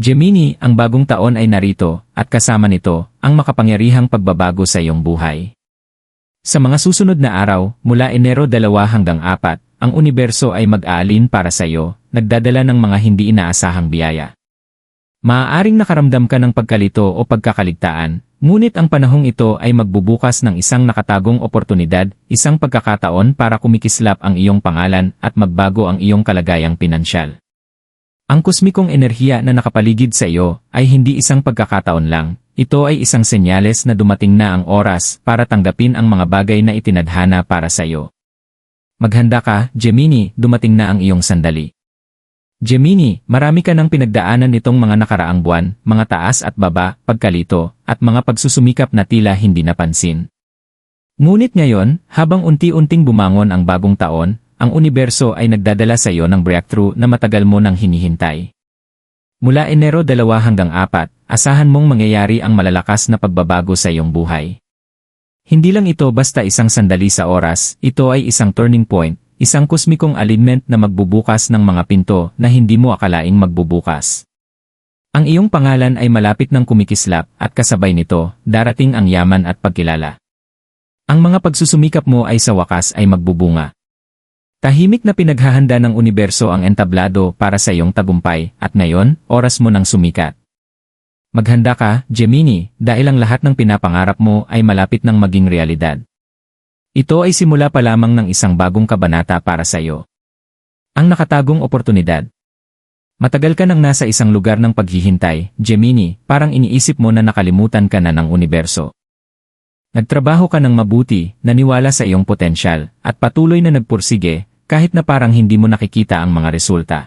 Gemini, ang bagong taon ay narito, at kasama nito, ang makapangyarihang pagbabago sa iyong buhay. Sa mga susunod na araw, mula Enero 2 hanggang 4, ang universo ay mag-aalin para sa iyo, nagdadala ng mga hindi inaasahang biyaya. Maaaring nakaramdam ka ng pagkalito o pagkakaligtaan, ngunit ang panahong ito ay magbubukas ng isang nakatagong oportunidad, isang pagkakataon para kumikislap ang iyong pangalan at magbago ang iyong kalagayang pinansyal. Ang kosmikong enerhiya na nakapaligid sa iyo ay hindi isang pagkakataon lang, ito ay isang senyales na dumating na ang oras para tanggapin ang mga bagay na itinadhana para sa iyo. Maghanda ka, Gemini, dumating na ang iyong sandali. Gemini, marami ka ng pinagdaanan nitong mga nakaraang buwan, mga taas at baba, pagkalito, at mga pagsusumikap na tila hindi napansin. Ngunit ngayon, habang unti-unting bumangon ang bagong taon, ang universo ay nagdadala sa iyo ng breakthrough na matagal mo nang hinihintay. Mula Enero 2 hanggang 4, asahan mong mangyayari ang malalakas na pagbabago sa iyong buhay. Hindi lang ito basta isang sandali sa oras, ito ay isang turning point, isang kosmikong alignment na magbubukas ng mga pinto na hindi mo akalaing magbubukas. Ang iyong pangalan ay malapit ng kumikislap at kasabay nito, darating ang yaman at pagkilala. Ang mga pagsusumikap mo ay sa wakas ay magbubunga. Tahimik na pinaghahanda ng universo ang entablado para sa iyong tagumpay at ngayon, oras mo nang sumikat. Maghanda ka, Gemini, dahil ang lahat ng pinapangarap mo ay malapit ng maging realidad. Ito ay simula pa lamang ng isang bagong kabanata para sa iyo. Ang nakatagong oportunidad. Matagal ka nang nasa isang lugar ng paghihintay, Gemini, parang iniisip mo na nakalimutan ka na ng universo. Nagtrabaho ka ng mabuti, naniwala sa iyong potensyal, at patuloy na nagpursige, kahit na parang hindi mo nakikita ang mga resulta.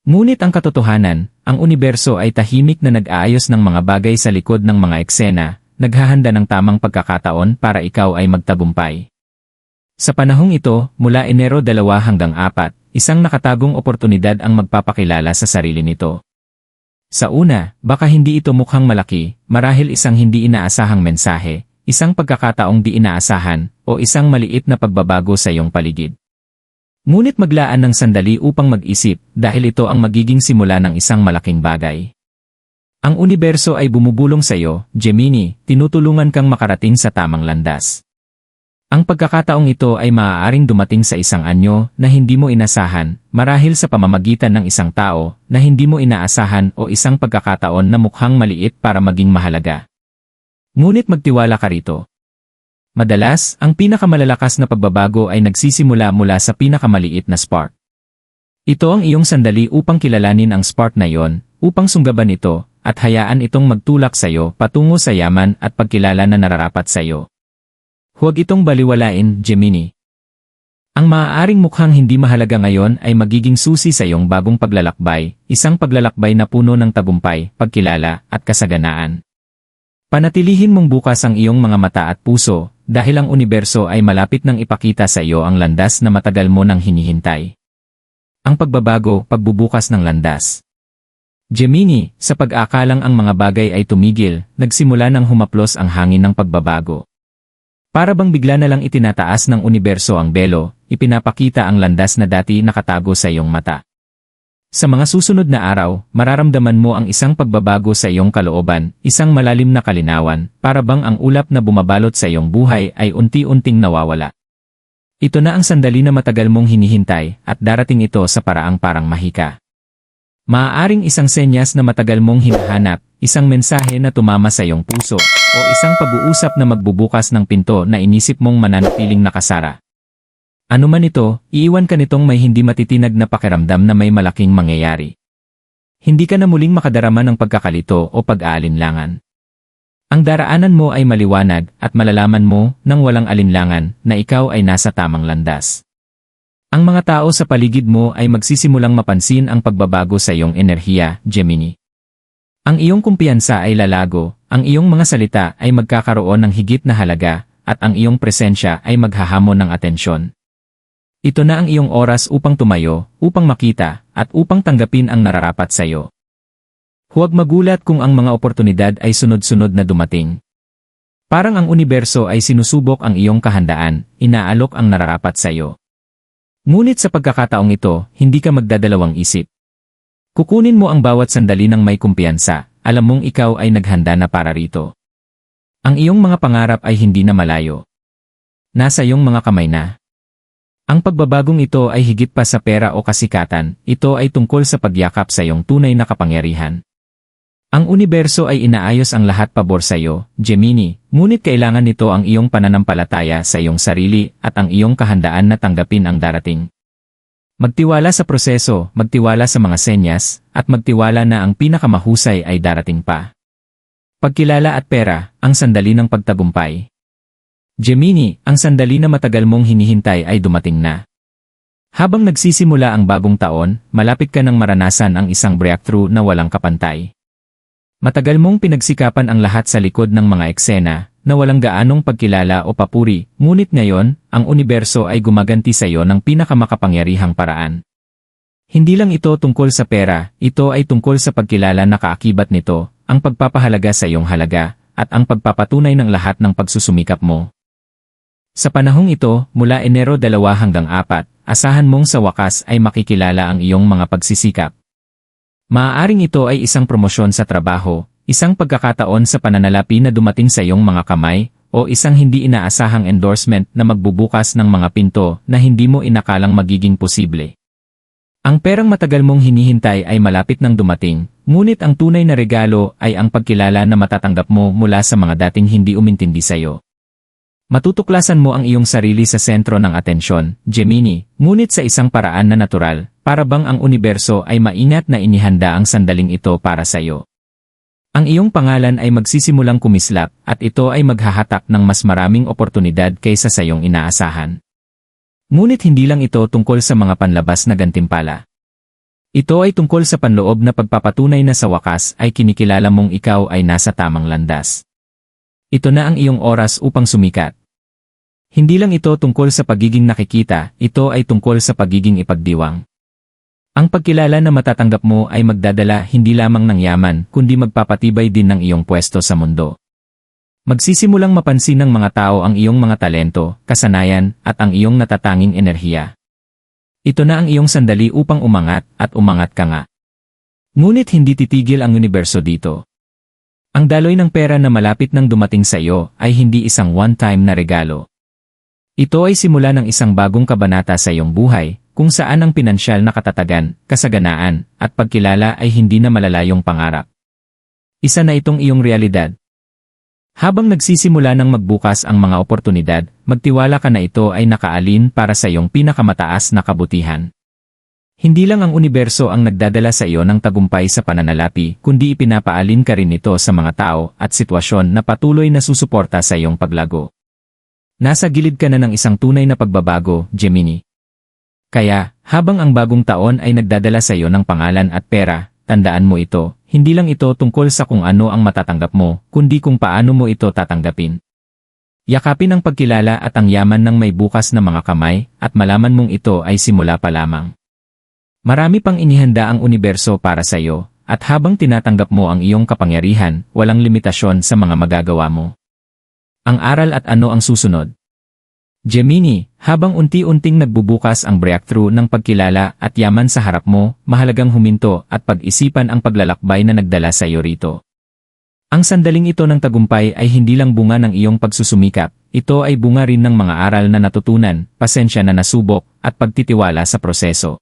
Ngunit ang katotohanan, ang universo ay tahimik na nag-aayos ng mga bagay sa likod ng mga eksena, naghahanda ng tamang pagkakataon para ikaw ay magtagumpay. Sa panahong ito, mula Enero 2 hanggang 4, isang nakatagong oportunidad ang magpapakilala sa sarili nito. Sa una, baka hindi ito mukhang malaki, marahil isang hindi inaasahang mensahe, isang pagkakataong di inaasahan, o isang maliit na pagbabago sa iyong paligid. Ngunit maglaan ng sandali upang mag-isip, dahil ito ang magiging simula ng isang malaking bagay. Ang universo ay bumubulong sa iyo, Gemini, tinutulungan kang makarating sa tamang landas. Ang pagkakataong ito ay maaaring dumating sa isang anyo na hindi mo inasahan, marahil sa pamamagitan ng isang tao na hindi mo inaasahan o isang pagkakataon na mukhang maliit para maging mahalaga. Ngunit magtiwala ka rito. Madalas, ang pinakamalalakas na pagbabago ay nagsisimula mula sa pinakamaliit na spark. Ito ang iyong sandali upang kilalanin ang spark na iyon, upang sunggaban ito, at hayaan itong magtulak sa iyo patungo sa yaman at pagkilala na nararapat sa iyo. Huwag itong baliwalain, Gemini. Ang maaaring mukhang hindi mahalaga ngayon ay magiging susi sa iyong bagong paglalakbay, isang paglalakbay na puno ng tagumpay, pagkilala, at kasaganaan. Panatilihin mong bukas ang iyong mga mata at puso, dahil ang universo ay malapit nang ipakita sa iyo ang landas na matagal mo nang hinihintay. Ang pagbabago, pagbubukas ng landas. Gemini, sa pag-aakalang ang mga bagay ay tumigil, nagsimula nang humaplos ang hangin ng pagbabago. Para bang bigla na lang itinataas ng universo ang belo, ipinapakita ang landas na dati nakatago sa iyong mata. Sa mga susunod na araw, mararamdaman mo ang isang pagbabago sa iyong kalooban, isang malalim na kalinawan, para bang ang ulap na bumabalot sa iyong buhay ay unti-unting nawawala. Ito na ang sandali na matagal mong hinihintay, at darating ito sa paraang parang mahika. Maaaring isang senyas na matagal mong hinahanap, isang mensahe na tumama sa iyong puso, o isang pag-uusap na magbubukas ng pinto na inisip mong mananatiling nakasara. Ano man ito, iiwan ka nitong may hindi matitinag na pakiramdam na may malaking mangyayari. Hindi ka na muling makadarama ng pagkakalito o pag-aalinlangan. Ang daraanan mo ay maliwanag at malalaman mo nang walang alinlangan na ikaw ay nasa tamang landas. Ang mga tao sa paligid mo ay magsisimulang mapansin ang pagbabago sa iyong enerhiya, Gemini. Ang iyong kumpiyansa ay lalago, ang iyong mga salita ay magkakaroon ng higit na halaga, at ang iyong presensya ay maghahamon ng atensyon. Ito na ang iyong oras upang tumayo, upang makita, at upang tanggapin ang nararapat sa iyo. Huwag magulat kung ang mga oportunidad ay sunod-sunod na dumating. Parang ang universo ay sinusubok ang iyong kahandaan, inaalok ang nararapat sa iyo. Ngunit sa pagkakataong ito, hindi ka magdadalawang isip. Kukunin mo ang bawat sandali ng may kumpiyansa, alam mong ikaw ay naghanda na para rito. Ang iyong mga pangarap ay hindi na malayo. Nasa iyong mga kamay na. Ang pagbabagong ito ay higit pa sa pera o kasikatan, ito ay tungkol sa pagyakap sa iyong tunay na kapangyarihan. Ang universo ay inaayos ang lahat pabor sa iyo, Gemini, ngunit kailangan nito ang iyong pananampalataya sa iyong sarili at ang iyong kahandaan na tanggapin ang darating. Magtiwala sa proseso, magtiwala sa mga senyas, at magtiwala na ang pinakamahusay ay darating pa. Pagkilala at pera, ang sandali ng pagtagumpay. Gemini, ang sandali na matagal mong hinihintay ay dumating na. Habang nagsisimula ang bagong taon, malapit ka ng maranasan ang isang breakthrough na walang kapantay. Matagal mong pinagsikapan ang lahat sa likod ng mga eksena, na walang gaanong pagkilala o papuri, ngunit ngayon, ang universo ay gumaganti sa iyo ng pinakamakapangyarihang paraan. Hindi lang ito tungkol sa pera, ito ay tungkol sa pagkilala na kaakibat nito, ang pagpapahalaga sa iyong halaga, at ang pagpapatunay ng lahat ng pagsusumikap mo. Sa panahong ito, mula Enero 2 hanggang 4, asahan mong sa wakas ay makikilala ang iyong mga pagsisikap. Maaaring ito ay isang promosyon sa trabaho, isang pagkakataon sa pananalapi na dumating sa iyong mga kamay, o isang hindi inaasahang endorsement na magbubukas ng mga pinto na hindi mo inakalang magiging posible. Ang perang matagal mong hinihintay ay malapit nang dumating, ngunit ang tunay na regalo ay ang pagkilala na matatanggap mo mula sa mga dating hindi umintindi sa iyo. Matutuklasan mo ang iyong sarili sa sentro ng atensyon, Gemini, ngunit sa isang paraan na natural, para bang ang universo ay maingat na inihanda ang sandaling ito para sa iyo. Ang iyong pangalan ay magsisimulang kumislap, at ito ay maghahatak ng mas maraming oportunidad kaysa sa iyong inaasahan. Ngunit hindi lang ito tungkol sa mga panlabas na gantimpala. Ito ay tungkol sa panloob na pagpapatunay na sa wakas ay kinikilala mong ikaw ay nasa tamang landas. Ito na ang iyong oras upang sumikat. Hindi lang ito tungkol sa pagiging nakikita, ito ay tungkol sa pagiging ipagdiwang. Ang pagkilala na matatanggap mo ay magdadala hindi lamang ng yaman, kundi magpapatibay din ng iyong pwesto sa mundo. Magsisimulang mapansin ng mga tao ang iyong mga talento, kasanayan, at ang iyong natatanging enerhiya. Ito na ang iyong sandali upang umangat, at umangat ka nga. Ngunit hindi titigil ang universo dito. Ang daloy ng pera na malapit nang dumating sa iyo ay hindi isang one-time na regalo. Ito ay simula ng isang bagong kabanata sa iyong buhay, kung saan ang pinansyal na katatagan, kasaganaan, at pagkilala ay hindi na malalayong pangarap. Isa na itong iyong realidad. Habang nagsisimula ng magbukas ang mga oportunidad, magtiwala ka na ito ay nakaalin para sa iyong pinakamataas na kabutihan. Hindi lang ang universo ang nagdadala sa iyo ng tagumpay sa pananalapi, kundi ipinapaalin ka rin ito sa mga tao at sitwasyon na patuloy na susuporta sa iyong paglago. Nasa gilid ka na ng isang tunay na pagbabago, Gemini. Kaya, habang ang bagong taon ay nagdadala sa iyo ng pangalan at pera, tandaan mo ito, hindi lang ito tungkol sa kung ano ang matatanggap mo, kundi kung paano mo ito tatanggapin. Yakapin ang pagkilala at ang yaman ng may bukas na mga kamay, at malaman mong ito ay simula pa lamang. Marami pang inihanda ang universo para sa iyo, at habang tinatanggap mo ang iyong kapangyarihan, walang limitasyon sa mga magagawa mo. Ang aral at ano ang susunod? Gemini, habang unti-unting nagbubukas ang breakthrough ng pagkilala at yaman sa harap mo, mahalagang huminto at pag-isipan ang paglalakbay na nagdala sa iyo rito. Ang sandaling ito ng tagumpay ay hindi lang bunga ng iyong pagsusumikap, ito ay bunga rin ng mga aral na natutunan, pasensya na nasubok, at pagtitiwala sa proseso.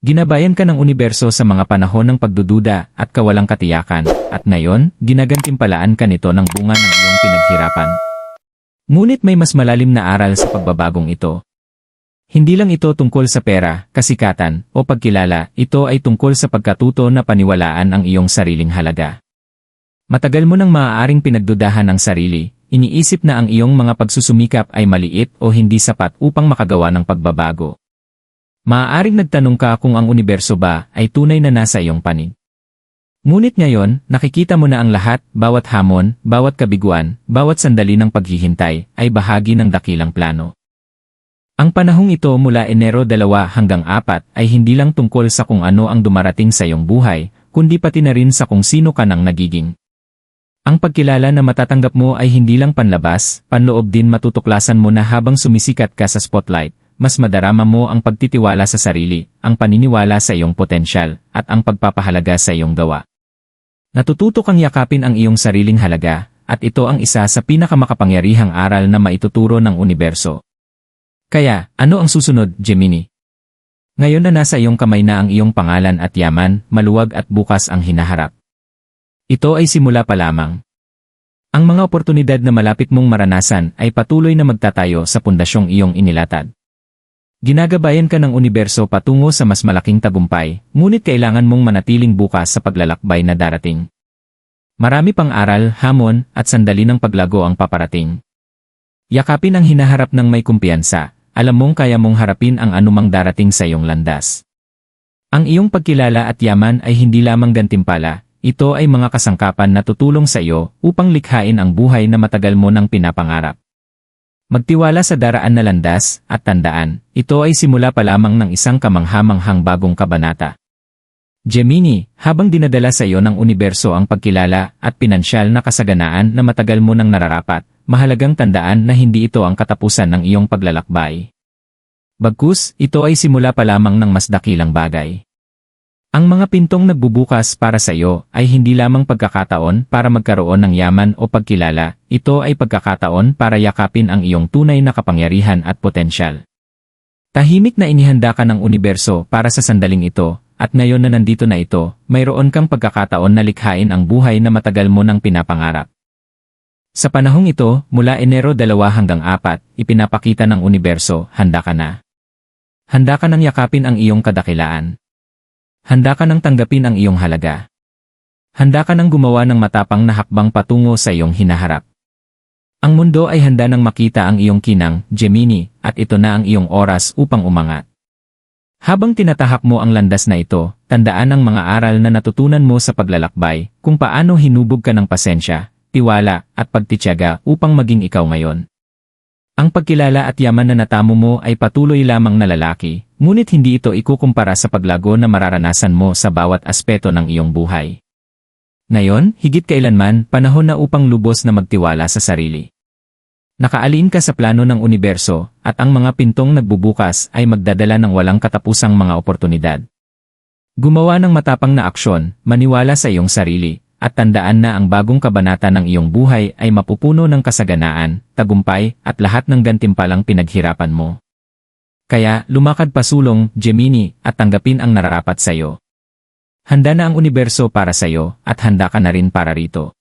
Ginabayan ka ng universo sa mga panahon ng pagdududa at kawalang katiyakan, at ngayon, ginagantimpalaan ka nito ng bunga ng iyong pinaghirapan. Ngunit may mas malalim na aral sa pagbabagong ito. Hindi lang ito tungkol sa pera, kasikatan, o pagkilala, ito ay tungkol sa pagkatuto na paniwalaan ang iyong sariling halaga. Matagal mo nang maaaring pinagdudahan ang sarili, iniisip na ang iyong mga pagsusumikap ay maliit o hindi sapat upang makagawa ng pagbabago. Maaaring nagtanong ka kung ang universo ba ay tunay na nasa iyong panig. Ngunit ngayon, nakikita mo na ang lahat, bawat hamon, bawat kabiguan, bawat sandali ng paghihintay, ay bahagi ng dakilang plano. Ang panahong ito mula Enero 2 hanggang 4 ay hindi lang tungkol sa kung ano ang dumarating sa iyong buhay, kundi pati na rin sa kung sino ka nang nagiging. Ang pagkilala na matatanggap mo ay hindi lang panlabas, panloob din matutuklasan mo na habang sumisikat ka sa spotlight, mas madarama mo ang pagtitiwala sa sarili, ang paniniwala sa iyong potensyal, at ang pagpapahalaga sa iyong gawa. Natututo kang yakapin ang iyong sariling halaga, at ito ang isa sa pinakamakapangyarihang aral na maituturo ng universo. Kaya, ano ang susunod, Gemini? Ngayon na nasa iyong kamay na ang iyong pangalan at yaman, maluwag at bukas ang hinaharap. Ito ay simula pa lamang. Ang mga oportunidad na malapit mong maranasan ay patuloy na magtatayo sa pundasyong iyong inilatag. Ginagabayan ka ng universo patungo sa mas malaking tagumpay, ngunit kailangan mong manatiling bukas sa paglalakbay na darating. Marami pang aral, hamon, at sandali ng paglago ang paparating. Yakapin ang hinaharap ng may kumpiyansa, alam mong kaya mong harapin ang anumang darating sa iyong landas. Ang iyong pagkilala at yaman ay hindi lamang gantimpala, ito ay mga kasangkapan na tutulong sa iyo upang likhain ang buhay na matagal mo nang pinapangarap. Magtiwala sa daraan na landas, at tandaan, ito ay simula pa lamang ng isang kamangha-manghang bagong kabanata. Gemini, habang dinadala sa iyo ng universo ang pagkilala at pinansyal na kasaganaan na matagal mo nang nararapat, mahalagang tandaan na hindi ito ang katapusan ng iyong paglalakbay. Bagkus, ito ay simula pa lamang ng mas dakilang bagay. Ang mga pintong nagbubukas para sa iyo ay hindi lamang pagkakataon para magkaroon ng yaman o pagkilala, ito ay pagkakataon para yakapin ang iyong tunay na kapangyarihan at potensyal. Tahimik na inihanda ka ng universo para sa sandaling ito, at ngayon na nandito na ito, mayroon kang pagkakataon na likhain ang buhay na matagal mo nang pinapangarap. Sa panahong ito, mula Enero 2 hanggang 4, ipinapakita ng universo, handa ka na. Handa ka nang yakapin ang iyong kadakilaan. Handa ka nang tanggapin ang iyong halaga. Handa ka nang gumawa ng matapang na hakbang patungo sa iyong hinaharap. Ang mundo ay handa nang makita ang iyong kinang, Gemini, at ito na ang iyong oras upang umangat. Habang tinatahak mo ang landas na ito, tandaan ang mga aral na natutunan mo sa paglalakbay, kung paano hinubog ka ng pasensya, tiwala, at pagtitiyaga upang maging ikaw ngayon. Ang pagkilala at yaman na natamo mo ay patuloy lamang na lalaki, ngunit hindi ito ikukumpara sa paglago na mararanasan mo sa bawat aspeto ng iyong buhay. Ngayon, higit kailanman, panahon na upang lubos na magtiwala sa sarili. Nakaalin ka sa plano ng universo, at ang mga pintong nagbubukas ay magdadala ng walang katapusang mga oportunidad. Gumawa ng matapang na aksyon, maniwala sa iyong sarili, at tandaan na ang bagong kabanata ng iyong buhay ay mapupuno ng kasaganaan, tagumpay, at lahat ng gantimpalang pinaghirapan mo. Kaya, lumakad pasulong, Gemini, at tanggapin ang nararapat sa iyo. Handa na ang universo para sa iyo, at handa ka na rin para rito.